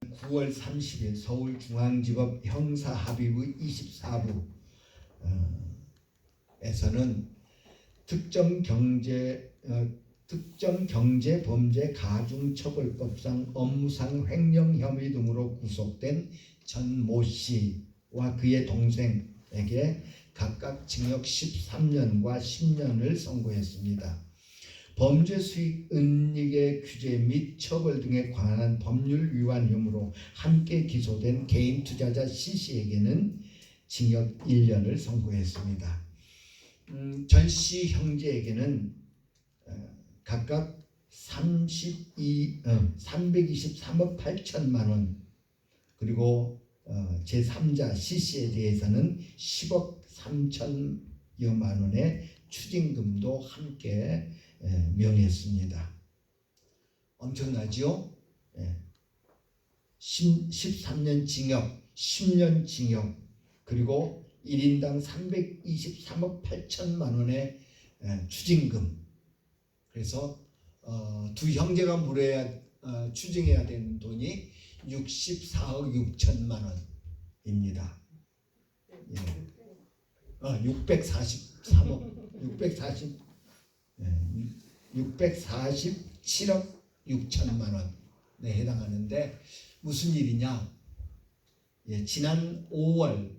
9월 30일 서울중앙지법 형사합의부 24부에서는 특정경제범죄가중처벌법상 업무상 횡령 혐의 등으로 구속된 전모 씨와 그의 동생에게 각각 징역 13년과 10년을 선고했습니다. 범죄 수익 은닉의 규제 및 처벌 등에 관한 법률 위반 혐의로 함께 기소된 개인 투자자 C씨에게는 징역 1년을 선고했습니다. 전씨 형제에게는 각각 323억 8천만 원, 그리고 제3자 C씨에 대해서는 10억 3천여만 원의 추징금도 함께 명했습니다. 엄청나죠? 13년 징역, 10년 징역, 그리고 1인당 323억 8천만 원의 추징금. 그래서 두 형제가 물어야 추징해야 되는 돈이 64억 6천만 원입니다. 647억 6천만 원에 해당하는데 무슨 일이냐? 지난 5월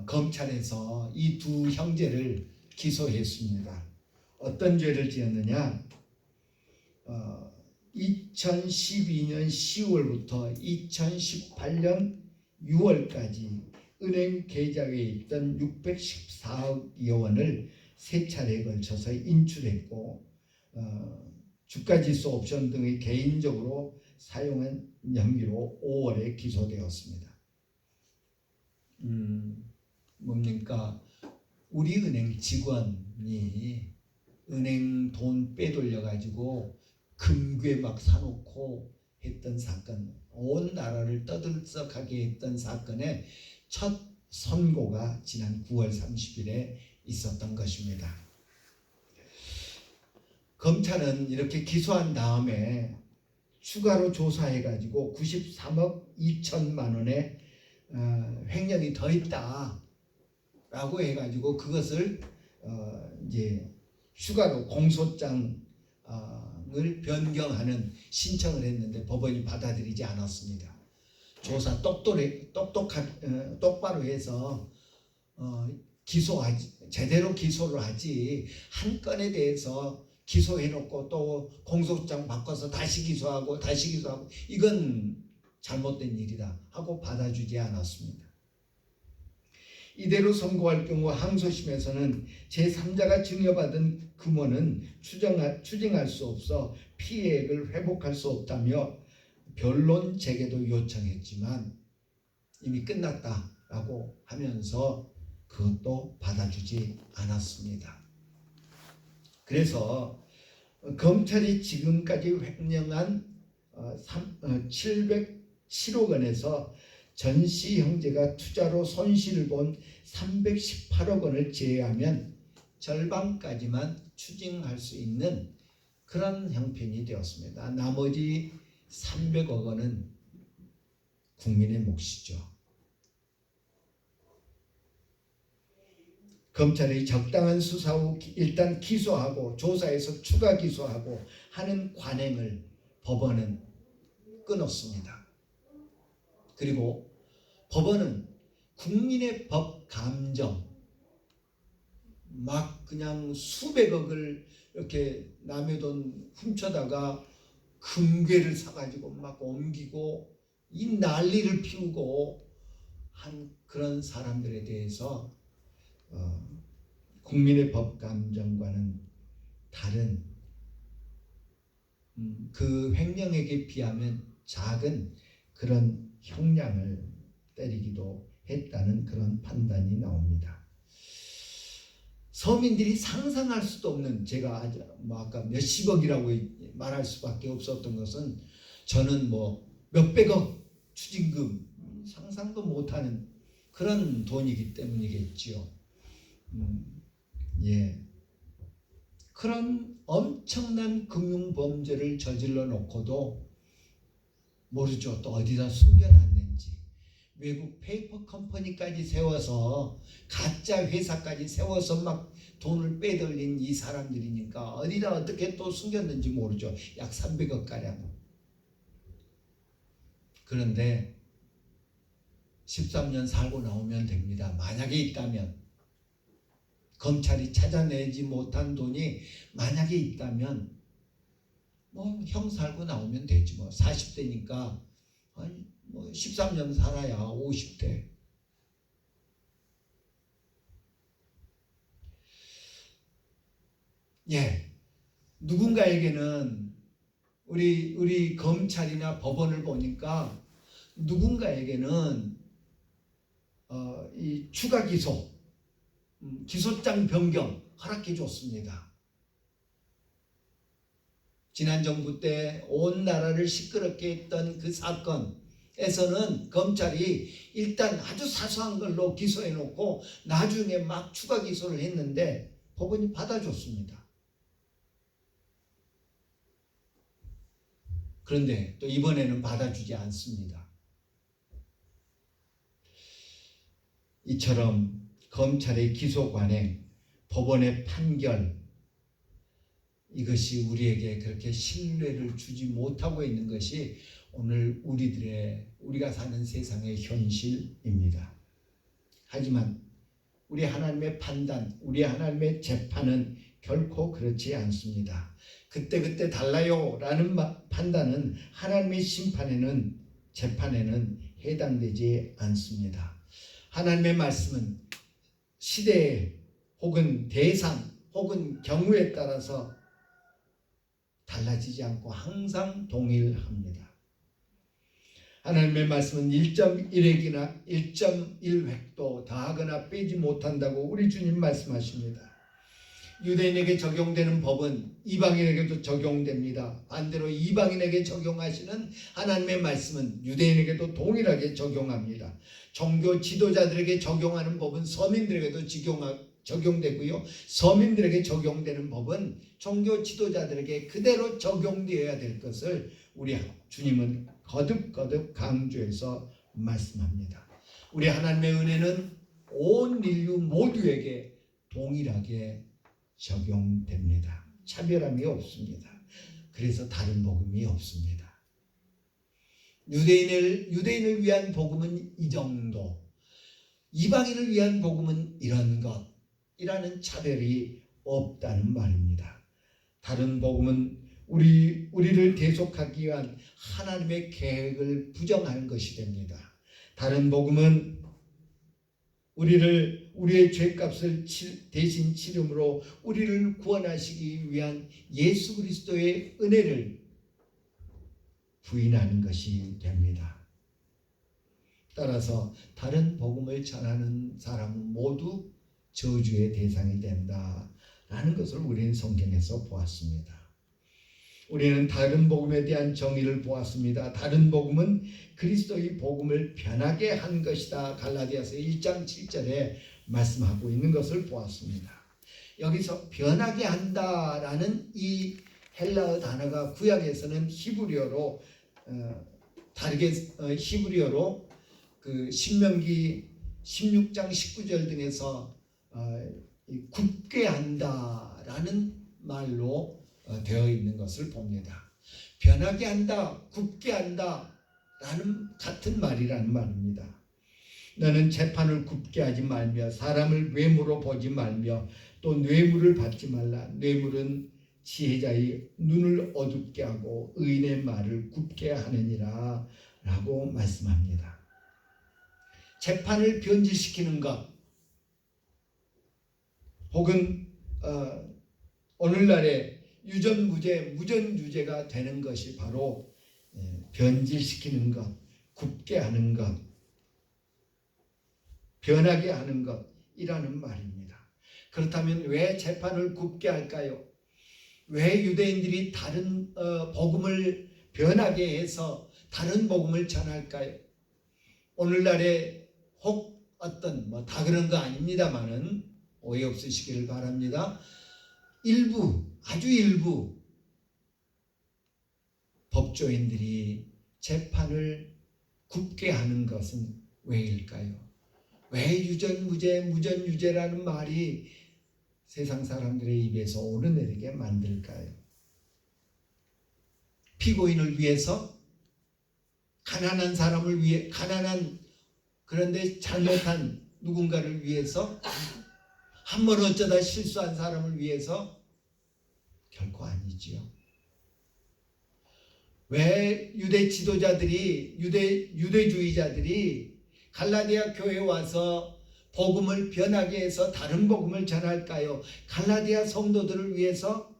검찰에서 이 두 형제를 기소했습니다. 어떤 죄를 지었느냐? 2012년 10월부터 2018년 6월까지 은행 계좌에 있던 614억여 원을 세 차례에 걸쳐서 인출했고 주가지수 옵션 등의 개인적으로 사용한 혐의로 5월에 기소되었습니다. 뭡니까? 우리 은행 직원이 은행 돈 빼돌려 가지고 금괴 막 사놓고 했던 사건, 온 나라를 떠들썩하게 했던 사건의 첫 선고가 지난 9월 30일에 있었던 것입니다. 검찰은 이렇게 기소한 다음에 추가로 조사해 가지고 93억 2천만 원의 횡령이 더 있다라고 해가지고 그것을 이제 추가로 공소장을 변경하는 신청을 했는데 법원이 받아들이지 않았습니다. 조사 똑바로 해서 제대로 기소를 하지, 한 건에 대해서 기소해놓고 또 공소장 바꿔서 다시 기소하고 이건 잘못된 일이다 하고 받아주지 않았습니다. 이대로 선고할 경우 항소심에서는 제3자가 증여받은 금원은 추징할 수 없어 피해액을 회복할 수 없다며 변론 재개도 요청했지만 이미 끝났다라고 하면서 그것도 받아주지 않았습니다. 그래서 검찰이 지금까지 횡령한 707억 원에서 전씨 형제가 투자로 손실을 본 318억 원을 제외하면 절반까지만 추징할 수 있는 그런 형편이 되었습니다. 나머지 300억 원은 국민의 몫이죠. 검찰이 적당한 수사 후 일단 기소하고 조사해서 추가 기소하고 하는 관행을 법원은 끊었습니다. 그리고 법원은 국민의 법 감정, 막 그냥 수백억을 이렇게 남의 돈 훔쳐다가 금괴를 사가지고 막 옮기고 이 난리를 피우고 한 그런 사람들에 대해서 국민의 법 감정과는 다른 그 횡령액에 비하면 작은 그런 형량을 때리기도 했다는 그런 판단이 나옵니다. 서민들이 상상할 수도 없는, 제가 아까 몇십억이라고 말할 수밖에 없었던 것은 저는 몇백억 추징금 상상도 못하는 그런 돈이기 때문이겠지요. 그런 엄청난 금융범죄를 저질러 놓고도 모르죠. 또 어디다 숨겨놨는지. 외국 페이퍼 컴퍼니까지 세워서 가짜 회사까지 세워서 막 돈을 빼돌린 이 사람들이니까 어디다 어떻게 또 숨겼는지 모르죠. 약 300억 가량. 그런데 13년 살고 나오면 됩니다. 만약에 있다면, 검찰이 찾아내지 못한 돈이 만약에 있다면 뭐 형 살고 나오면 되지 뭐. 40대니까 뭐 13년 살아야 50대. 예, 누군가에게는 우리 검찰이나 법원을 보니까 누군가에게는 이 추가 기소, 기소장 변경 허락해 줬습니다. 지난 정부 때 온 나라를 시끄럽게 했던 그 사건에서는 검찰이 일단 아주 사소한 걸로 기소해 놓고 나중에 막 추가 기소를 했는데 법원이 받아줬습니다. 그런데 또 이번에는 받아주지 않습니다. 이처럼 검찰의 기소 관행, 법원의 판결, 이것이 우리에게 그렇게 신뢰를 주지 못하고 있는 것이 오늘 우리가 사는 세상의 현실입니다. 하지만 우리 하나님의 판단, 우리 하나님의 재판은 결코 그렇지 않습니다. 그때그때 달라요 라는 판단은 하나님의 심판에는, 재판에는 해당되지 않습니다. 하나님의 말씀은 시대에 혹은 대상 혹은 경우에 따라서 달라지지 않고 항상 동일합니다. 하나님의 말씀은 1.1획이나 1.1획도 더하거나 빼지 못한다고 우리 주님 말씀하십니다. 유대인에게 적용되는 법은 이방인에게도 적용됩니다. 반대로 이방인에게 적용하시는 하나님의 말씀은 유대인에게도 동일하게 적용합니다. 종교 지도자들에게 적용하는 법은 서민들에게도 적용되고요. 서민들에게 적용되는 법은 종교 지도자들에게 그대로 적용되어야 될 것을 우리 주님은 거듭거듭 강조해서 말씀합니다. 우리 하나님의 은혜는 온 인류 모두에게 동일하게 적용됩니다. 차별함이 없습니다. 그래서 다른 복음이 없습니다. 유대인을 위한 복음은 이 정도, 이방인을 위한 복음은 이런 것이라는 차별이 없다는 말입니다. 다른 복음은 우리를 대속하기 위한 하나님의 계획을 부정하는 것이 됩니다. 다른 복음은 우리의 죄값을 대신 치름으로 우리를 구원하시기 위한 예수 그리스도의 은혜를 부인하는 것이 됩니다. 따라서 다른 복음을 전하는 사람은 모두 저주의 대상이 된다라는 것을 우리는 성경에서 보았습니다. 우리는 다른 복음에 대한 정의를 보았습니다. 다른 복음은 그리스도의 복음을 변하게 한 것이다. 갈라디아서 1장 7절에 말씀하고 있는 것을 보았습니다. 여기서 변하게 한다라는 이 헬라어 단어가 구약에서는 히브리어로 다르게 히브리어로 그 신명기 16장 19절 등에서 굽게 한다라는 말로 되어 있는 것을 봅니다. 변하게 한다, 굽게 한다 라는 같은 말이라는 말입니다. 너는 재판을 굽게 하지 말며 사람을 뇌물로 보지 말며 또 뇌물을 받지 말라. 뇌물은 지혜자의 눈을 어둡게 하고 의인의 말을 굽게 하느니라 라고 말씀합니다. 재판을 변질시키는 것 혹은 오늘날의 유전무죄, 무전유죄가 되는 것이 바로 변질시키는 것, 굽게 하는 것, 변하게 하는 것이라는 말입니다. 그렇다면 왜 재판을 굽게 할까요? 왜 유대인들이 다른 복음을 변하게 해서 다른 복음을 전할까요? 오늘날에 혹 어떤 다 그런 거 아닙니다만은 오해 없으시기를 바랍니다. 아주 일부 법조인들이 재판을 굽게 하는 것은 왜일까요? 왜 유전무죄, 무전유죄라는 말이 세상 사람들의 입에서 오르내리게 만들까요? 피고인을 위해서, 가난한 사람을 위해, 그런데 잘못한 누군가를 위해서, 한 번 어쩌다 실수한 사람을 위해서? 결코 아니지요. 왜 유대 지도자들이, 유대주의자들이 갈라디아 교회에 와서 복음을 변하게 해서 다른 복음을 전할까요? 갈라디아 성도들을 위해서?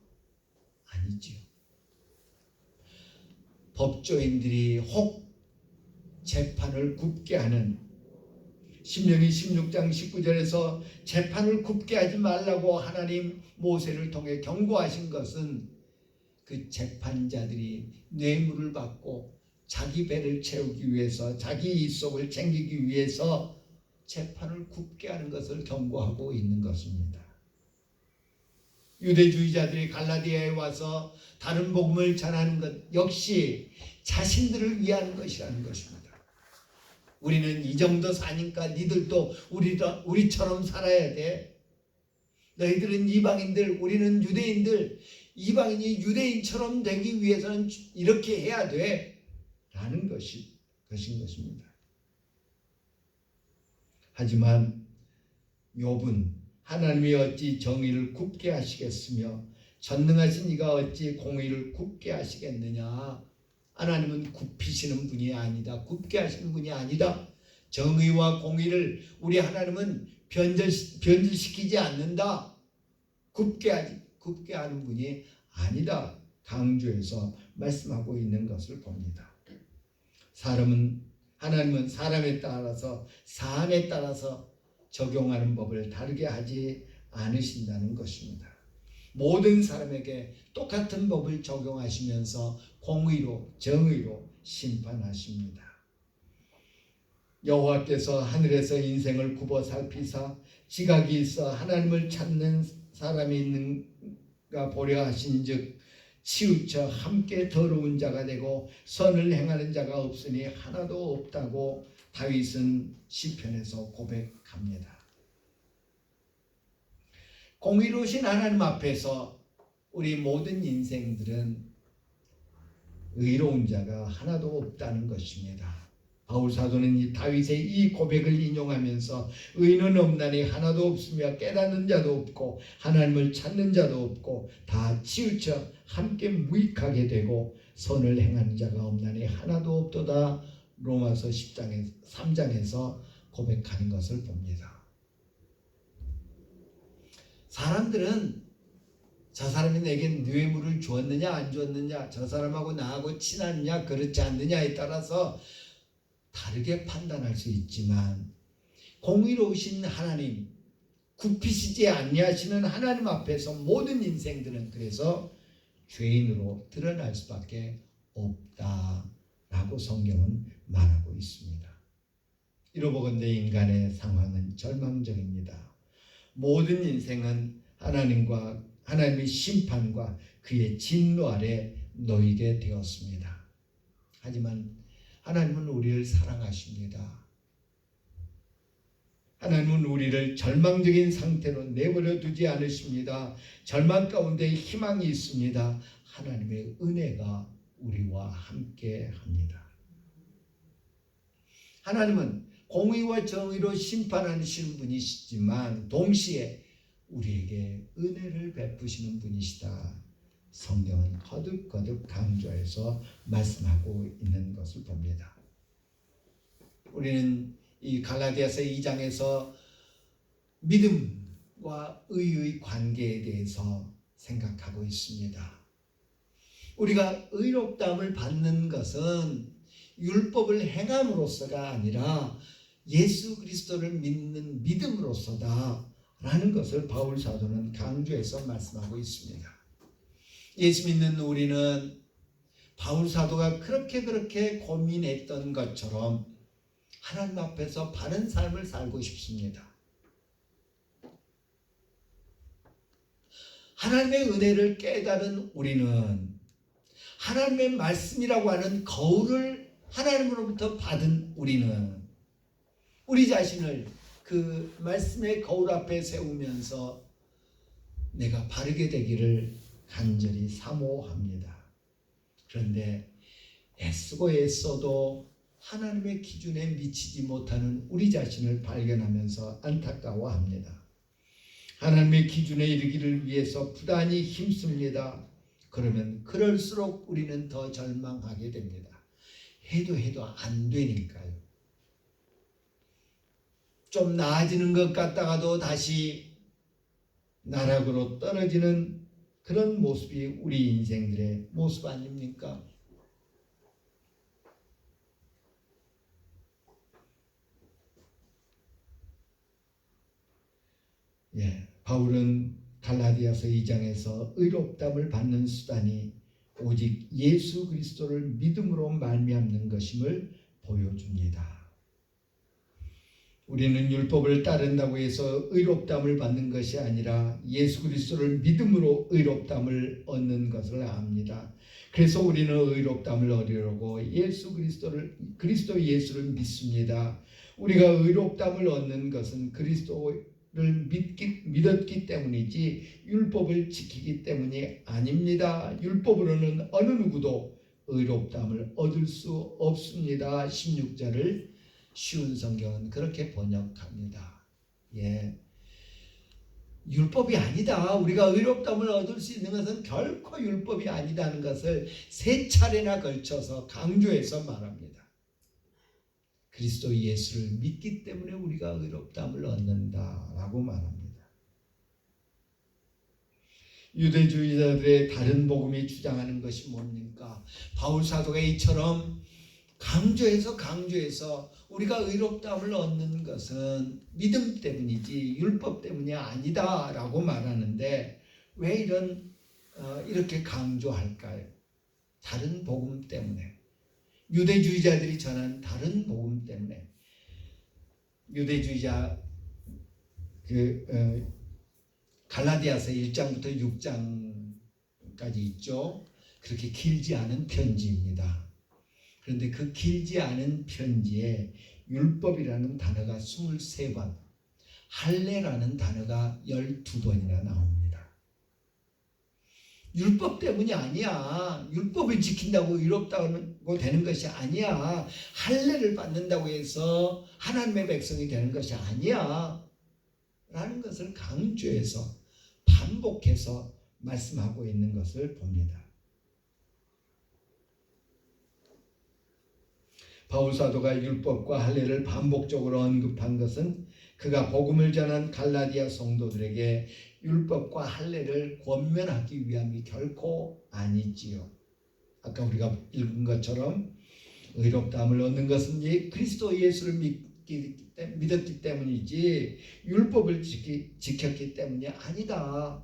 아니지요. 법조인들이 혹 재판을 굽게 하는, 신명기 16장 19절에서 재판을 굽게 하지 말라고 하나님 모세를 통해 경고하신 것은 그 재판자들이 뇌물을 받고 자기 배를 채우기 위해서, 자기 이속을 챙기기 위해서 재판을 굽게 하는 것을 경고하고 있는 것입니다. 유대주의자들이 갈라디아에 와서 다른 복음을 전하는 것 역시 자신들을 위한 것이라는 것입니다. 우리는 이 정도 사니까 니들도 우리처럼 살아야 돼. 너희들은 이방인들, 우리는 유대인들, 이방인이 유대인처럼 되기 위해서는 이렇게 해야 돼 라는 것인 것입니다. 하지만 욥은 하나님이 어찌 정의를 굽게 하시겠으며 전능하신 이가 어찌 공의를 굽게 하시겠느냐. 하나님은 굽히시는 분이 아니다. 굽게 하시는 분이 아니다. 정의와 공의를 우리 하나님은 변질시키지 않는다. 굽게 하는 분이 아니다. 강조해서 말씀하고 있는 것을 봅니다. 하나님은 사람에 따라서, 사안에 따라서 적용하는 법을 다르게 하지 않으신다는 것입니다. 모든 사람에게 똑같은 법을 적용하시면서 공의로, 정의로 심판하십니다. 여호와께서 하늘에서 인생을 굽어 살피사 지각이 있어 하나님을 찾는 사람이 있는가 보려 하신즉 치우쳐 함께 더러운 자가 되고 선을 행하는 자가 없으니 하나도 없다고 다윗은 시편에서 고백합니다. 공의로우신 하나님 앞에서 우리 모든 인생들은 의로운 자가 하나도 없다는 것입니다. 바울 사도는 이 다윗의 이 고백을 인용하면서 의는 없나니 하나도 없으며 깨닫는 자도 없고 하나님을 찾는 자도 없고 다 치우쳐 함께 무익하게 되고 선을 행하는 자가 없나니 하나도 없도다. 로마서 3장에서 고백하는 것을 봅니다. 사람들은 저 사람이 내게 뇌물을 주었느냐 안 주었느냐, 저 사람하고 나하고 친하느냐 그렇지 않느냐에 따라서 다르게 판단할 수 있지만 공의로우신 하나님, 굽히시지 아니하시는 하나님 앞에서 모든 인생들은 그래서 죄인으로 드러날 수밖에 없다라고 성경은 말하고 있습니다. 이로보건대 인간의 상황은 절망적입니다. 모든 인생은 하나님의 심판과 그의 진노 아래 놓이게 되었습니다. 하지만 하나님은 우리를 사랑하십니다. 하나님은 우리를 절망적인 상태로 내버려 두지 않으십니다. 절망 가운데 희망이 있습니다. 하나님의 은혜가 우리와 함께 합니다. 하나님은 공의와 정의로 심판하시는 분이시지만 동시에 우리에게 은혜를 베푸시는 분이시다. 성경은 거듭거듭 강조해서 말씀하고 있는 것을 봅니다. 우리는 이 갈라디아서 2장에서 믿음과 의의 관계에 대해서 생각하고 있습니다. 우리가 의롭다함을 받는 것은 율법을 행함으로써가 아니라 예수 그리스도를 믿는 믿음으로써다 라는 것을 바울 사도는 강조해서 말씀하고 있습니다. 예수 믿는 우리는 바울 사도가 그렇게 고민했던 것처럼 하나님 앞에서 바른 삶을 살고 싶습니다. 하나님의 은혜를 깨달은 우리는 하나님의 말씀이라고 하는 거울을 하나님으로부터 받은 우리는 우리 자신을 그 말씀의 거울 앞에 세우면서 내가 바르게 되기를 간절히 사모합니다. 그런데 애쓰고 애써도 하나님의 기준에 미치지 못하는 우리 자신을 발견하면서 안타까워합니다. 하나님의 기준에 이르기를 위해서 부단히 힘씁니다. 그러면 그럴수록 우리는 더 절망하게 됩니다. 해도 안 되니까요. 좀 나아지는 것 같다가도 다시 나락으로 떨어지는 그런 모습이 우리 인생들의 모습 아닙니까? 바울은 갈라디아서 2장에서 의롭다함을 받는 수단이 오직 예수 그리스도를 믿음으로 말미암는 것임을 보여줍니다. 우리는 율법을 따른다고 해서 의롭다함을 받는 것이 아니라 예수 그리스도를 믿음으로 의롭다함을 얻는 것을 압니다. 그래서 우리는 의롭다함을 얻으려고 그리스도 예수를 믿습니다. 우리가 의롭다함을 얻는 것은 그리스도를 믿었기 때문이지 율법을 지키기 때문이 아닙니다. 율법으로는 어느 누구도 의롭다함을 얻을 수 없습니다. 16절을 쉬운 성경은 그렇게 번역합니다. 율법이 아니다. 우리가 의롭다함을 얻을 수 있는 것은 결코 율법이 아니다는 것을 세 차례나 걸쳐서 강조해서 말합니다. 그리스도 예수를 믿기 때문에 우리가 의롭다함을 얻는다라고 말합니다. 유대주의자들의 다른 복음이 주장하는 것이 뭡니까? 바울 사도가 이처럼 강조해서 우리가 의롭다함을 얻는 것은 믿음 때문이지 율법 때문이 아니다라고 말하는데 왜 이렇게 강조할까요? 다른 복음 때문에. 유대주의자들이 전한 다른 복음 때문에. 유대주의자 갈라디아서 1장부터 6장까지 있죠. 그렇게 길지 않은 편지입니다. 그런데 그 길지 않은 편지에 율법이라는 단어가 23번, 할례라는 단어가 12번이나 나옵니다. 율법 때문이 아니야. 율법을 지킨다고 의롭다고 되는 것이 아니야. 할례를 받는다고 해서 하나님의 백성이 되는 것이 아니야. 라는 것을 강조해서 반복해서 말씀하고 있는 것을 봅니다. 바울 사도가 율법과 할례를 반복적으로 언급한 것은 그가 복음을 전한 갈라디아 성도들에게 율법과 할례를 권면하기 위함이 결코 아니지요. 아까 우리가 읽은 것처럼 의롭다함을 얻는 것은 그리스도 예수를 믿었기 때문이지 율법을 지켰기 때문이 아니다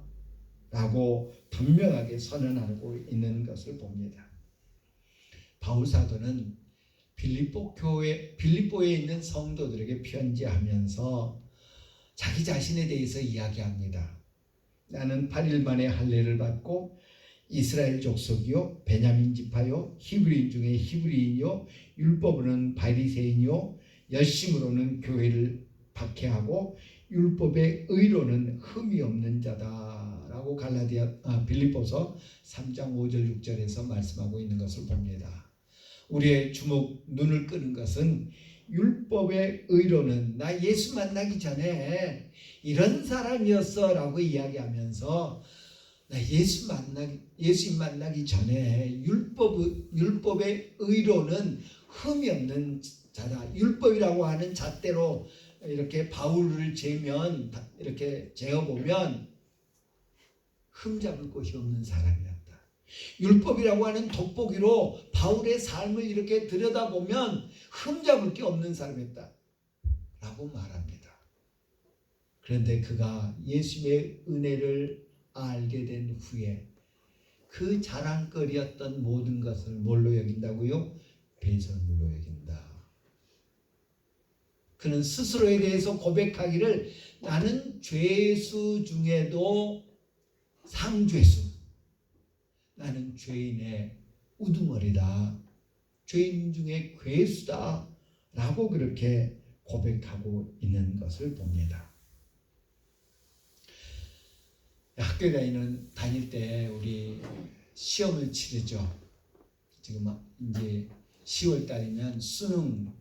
라고 분명하게 선언하고 있는 것을 봅니다. 바울 사도는 빌립보에 있는 성도들에게 편지하면서 자기 자신에 대해서 이야기합니다. 나는 8일 만에 할례를 받고 이스라엘 족속이요 베냐민 지파요 히브리인 중에 히브리인이요 율법으로는 바리새인이요 열심으로는 교회를 박해하고 율법의 의로는 흠이 없는 자다라고 빌립보서 3장 5절 6절에서 말씀하고 있는 것을 봅니다. 우리의 눈을 끄는 것은 율법의 의로는 나 예수 만나기 전에 이런 사람이었어 라고 이야기하면서 나 예수 만나기 전에 율법의 의로는 흠이 없는 자다. 율법이라고 하는 잣대로 이렇게 바울을 이렇게 재어보면 흠잡을 곳이 없는 사람이었다. 율법이라고 하는 돋보기로 바울의 삶을 이렇게 들여다보면 흠잡을 게 없는 사람이었다 라고 말합니다. 그런데 그가 예수의 은혜를 알게 된 후에 그 자랑거리였던 모든 것을 뭘로 여긴다고요? 배설물로 여긴다. 그는 스스로에 대해서 고백하기를 나는 죄수 중에도 상죄수, 나는 죄인의 우두머리다, 죄인 중에 괴수다 라고 그렇게 고백하고 있는 것을 봅니다. 학교 다닐 때 우리 시험을 치르죠. 지금 이제 10월 달이면 수능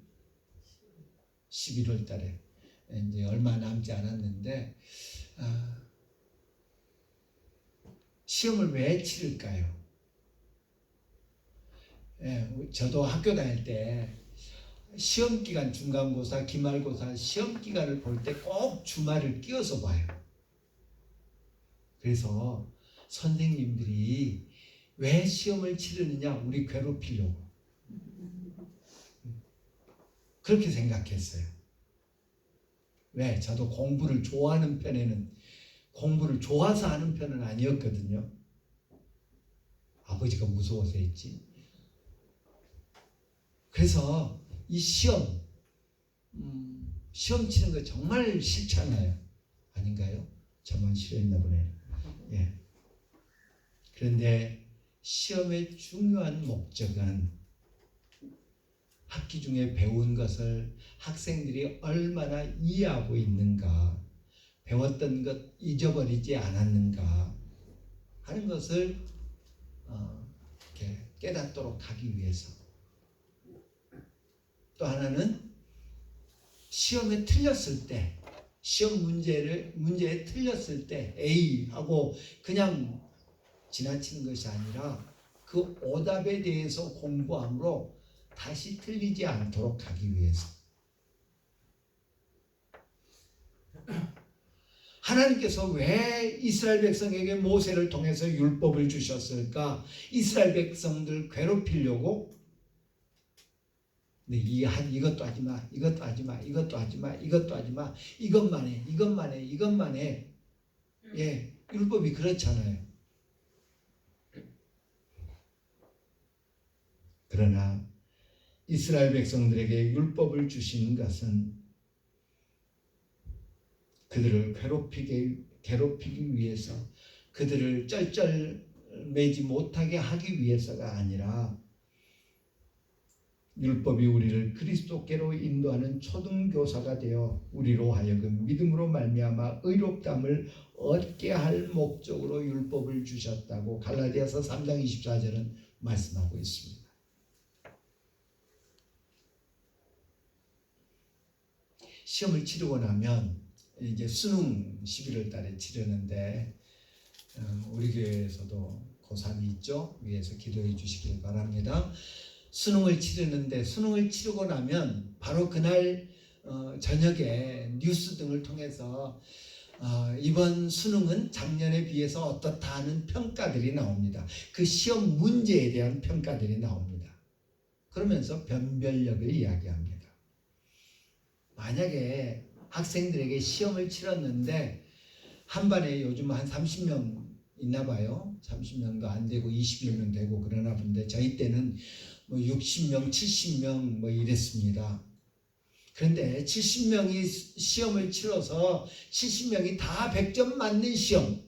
11월 달에 이제 얼마 남지 않았는데 시험을 왜 치를까요? 저도 학교 다닐 때 시험 기간, 중간고사, 기말고사 시험 기간을 볼 때 꼭 주말을 끼워서 봐요. 그래서 선생님들이 왜 시험을 치르느냐? 우리 괴롭히려고. 그렇게 생각했어요. 왜? 저도 공부를 좋아하는 편에는, 공부를 좋아서 하는 편은 아니었거든요. 아버지가 무서워서 했지. 그래서 이 시험 치는 거 정말 싫잖아요. 아닌가요? 저만 싫어했나 보네요. 예. 그런데 시험의 중요한 목적은 학기 중에 배운 것을 학생들이 얼마나 이해하고 있는가, 배웠던 것 잊어버리지 않았는가 하는 것을 이렇게 깨닫도록 하기 위해서. 또 하나는 시험에 틀렸을 때, 시험 문제에 틀렸을 때 A 하고 그냥 지나치는 것이 아니라 그 오답에 대해서 공부함으로 다시 틀리지 않도록 하기 위해서. 하나님께서 왜 이스라엘 백성에게 모세를 통해서 율법을 주셨을까? 이스라엘 백성들 괴롭히려고. 근데 이것도 하지 마, 이것도 하지 마, 이것도 하지 마, 이것도 하지 마, 이것만 해, 이것만 해, 이것만 해. 예, 율법이 그렇잖아요. 그러나 이스라엘 백성들에게 율법을 주신 것은 그들을 괴롭히기 위해서, 그들을 쩔쩔매지 못하게 하기 위해서가 아니라 율법이 우리를 그리스도께로 인도하는 초등교사가 되어 우리로 하여금 믿음으로 말미암아 의롭다함을 얻게 할 목적으로 율법을 주셨다고 갈라디아서 3장 24절은 말씀하고 있습니다. 시험을 치르고 나면 이제 수능 11월 달에 치르는데 우리 교회에서도 고3이 있죠. 위에서 기도해 주시길 바랍니다. 수능을 치르는데 수능을 치르고 나면 바로 그날 저녁에 뉴스 등을 통해서 이번 수능은 작년에 비해서 어떻다 하는 평가들이 나옵니다. 그 시험 문제에 대한 평가들이 나옵니다. 그러면서 변별력을 이야기합니다. 만약에 학생들에게 시험을 치렀는데 한 반에 요즘 한 30명 있나 봐요. 30명도 안 되고 20명 되고 그러나 본데 저희 때는 뭐 60명, 70명 뭐 이랬습니다. 그런데 70명이 시험을 치러서 70명이 다 100점 맞는 시험,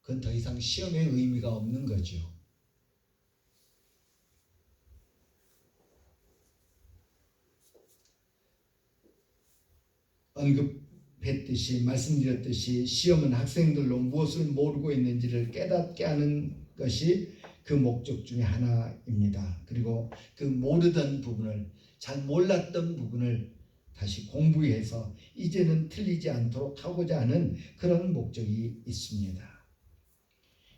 그건 더 이상 시험의 의미가 없는 거죠. 언급했듯이, 말씀드렸듯이 시험은 학생들로 무엇을 모르고 있는지를 깨닫게 하는 것이 그 목적 중에 하나입니다. 그리고 그 모르던 부분을, 잘 몰랐던 부분을 다시 공부해서 이제는 틀리지 않도록 하고자 하는 그런 목적이 있습니다.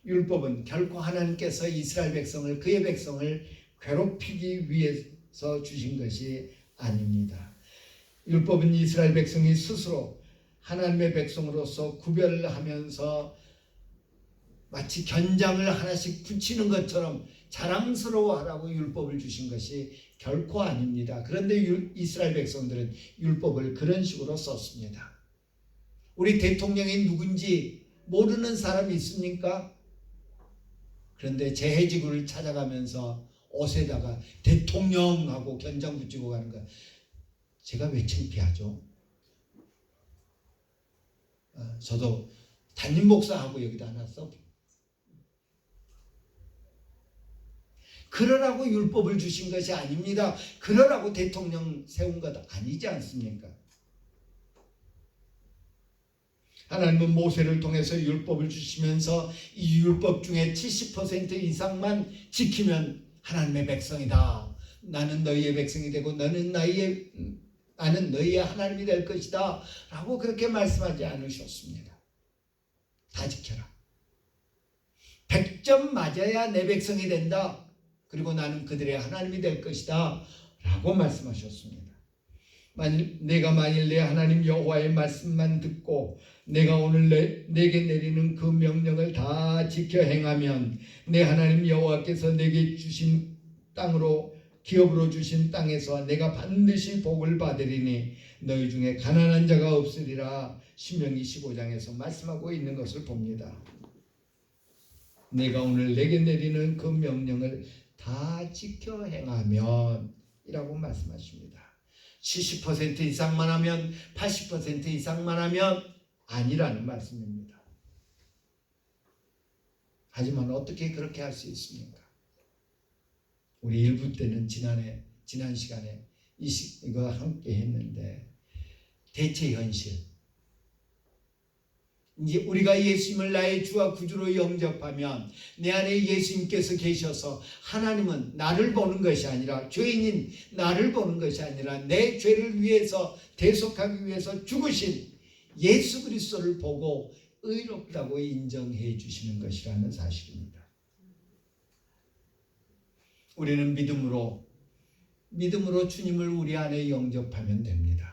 율법은 결코 하나님께서 이스라엘 백성을, 그의 백성을 괴롭히기 위해서 주신 것이 아닙니다. 율법은 이스라엘 백성이 스스로 하나님의 백성으로서 구별하면서 마치 견장을 하나씩 붙이는 것처럼 자랑스러워하라고 율법을 주신 것이 결코 아닙니다. 그런데 이스라엘 백성들은 율법을 그런 식으로 썼습니다. 우리 대통령이 누군지 모르는 사람이 있습니까? 그런데 재해지구를 찾아가면서 옷에다가 대통령하고 견장 붙이고 가는 거, 제가 왜 창피하죠? 저도 담임 목사하고 여기다 하나 써. 그러라고 율법을 주신 것이 아닙니다. 그러라고 대통령 세운 것 아니지 않습니까? 하나님은 모세를 통해서 율법을 주시면서 이 율법 중에 70% 이상만 지키면 하나님의 백성이다. 나는 너희의 백성이 되고 나는 너희의 하나님이 될 것이다. 라고 그렇게 말씀하지 않으셨습니다. 다 지켜라. 100점 맞아야 내 백성이 된다. 그리고 나는 그들의 하나님이 될 것이다. 라고 말씀하셨습니다. 내가 만일 내 하나님 여호와의 말씀만 듣고 내가 오늘 내게 내리는 그 명령을 다 지켜 행하면 내 하나님 여호와께서 내게 주신 땅으로 기업으로 주신 땅에서 내가 반드시 복을 받으리니 너희 중에 가난한 자가 없으리라. 신명기 15장에서 말씀하고 있는 것을 봅니다. 내가 오늘 내게 내리는 그 명령을 다 지켜 행하면 이라고 말씀하십니다. 70% 이상만 하면 80% 이상만 하면 아니라는 말씀입니다. 하지만 어떻게 그렇게 할 수 있습니까? 우리 일부 때는 지난 시간에 이거 함께 했는데 대체 현실, 이제 우리가 예수님을 나의 주와 구주로 영접하면 내 안에 예수님께서 계셔서 하나님은 나를 보는 것이 아니라 죄인인 나를 보는 것이 아니라 내 죄를 위해서 대속하기 위해서 죽으신 예수 그리스도를 보고 의롭다고 인정해 주시는 것이라는 사실입니다. 우리는 믿음으로 주님을 우리 안에 영접하면 됩니다.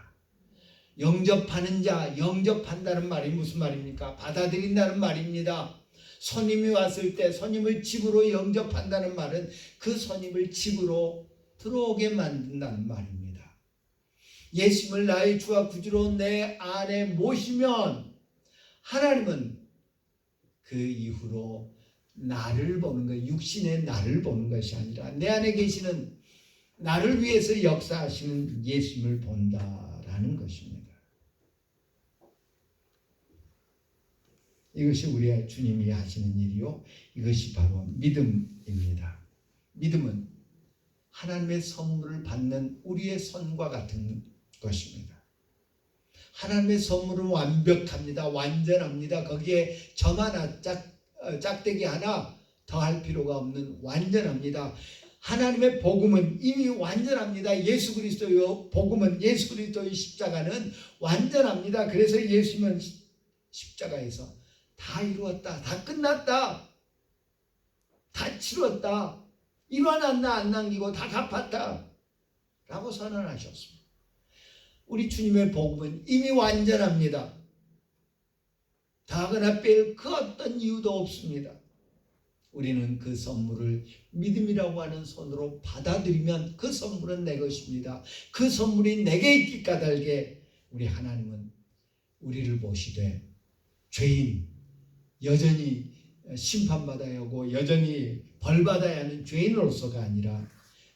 영접하는 자, 영접한다는 말이 무슨 말입니까? 받아들인다는 말입니다. 손님이 왔을 때 손님을 집으로 영접한다는 말은 그 손님을 집으로 들어오게 만든다는 말입니다. 예수님을 나의 주와 구주로 내 안에 모시면 하나님은 그 이후로 나를 보는 것, 육신의 나를 보는 것이 아니라 내 안에 계시는 나를 위해서 역사하시는 예수님을 본다라는 것입니다. 이것이 우리의 주님이 하시는 일이요, 이것이 바로 믿음입니다. 믿음은 하나님의 선물을 받는 우리의 손과 같은 것입니다. 하나님의 선물은 완벽합니다. 완전합니다. 거기에 점 하나, 짝대기 하나 더할 필요가 없는 완전합니다. 하나님의 복음은 이미 완전합니다. 예수 그리스도의 복음은, 예수 그리스도의 십자가는 완전합니다. 그래서 예수님은 십자가에서 다 이루었다, 다 끝났다, 다 치루었다, 일 하나 안 남기고 다 갚았다 라고 선언하셨습니다. 우리 주님의 복음은 이미 완전합니다. 더하거나 뺄 그 어떤 이유도 없습니다. 우리는 그 선물을 믿음이라고 하는 손으로 받아들이면 그 선물은 내 것입니다. 그 선물이 내게 있기 까닭에 우리 하나님은 우리를 보시되 죄인, 여전히 심판받아야 하고 여전히 벌받아야 하는 죄인으로서가 아니라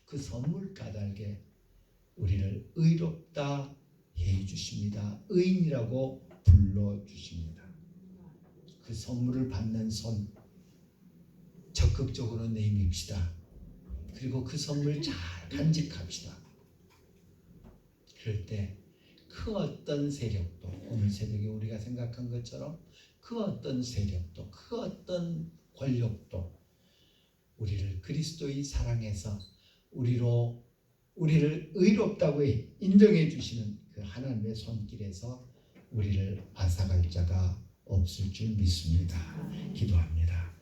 그 선물 까닭에 우리를 의롭다 해주십니다. 의인이라고 불러주십니다. 그 선물을 받는 손 적극적으로 내밉시다. 그리고 그 선물 잘 간직합시다. 그럴 때 그 어떤 세력도, 오늘 새벽에 우리가 생각한 것처럼 그 어떤 세력도, 그 어떤 권력도 우리를 그리스도의 사랑에서 우리를 의롭다고 인정해 주시는 그 하나님의 손길에서 우리를 앗아갈 자가 없을 줄 믿습니다. 기도합니다.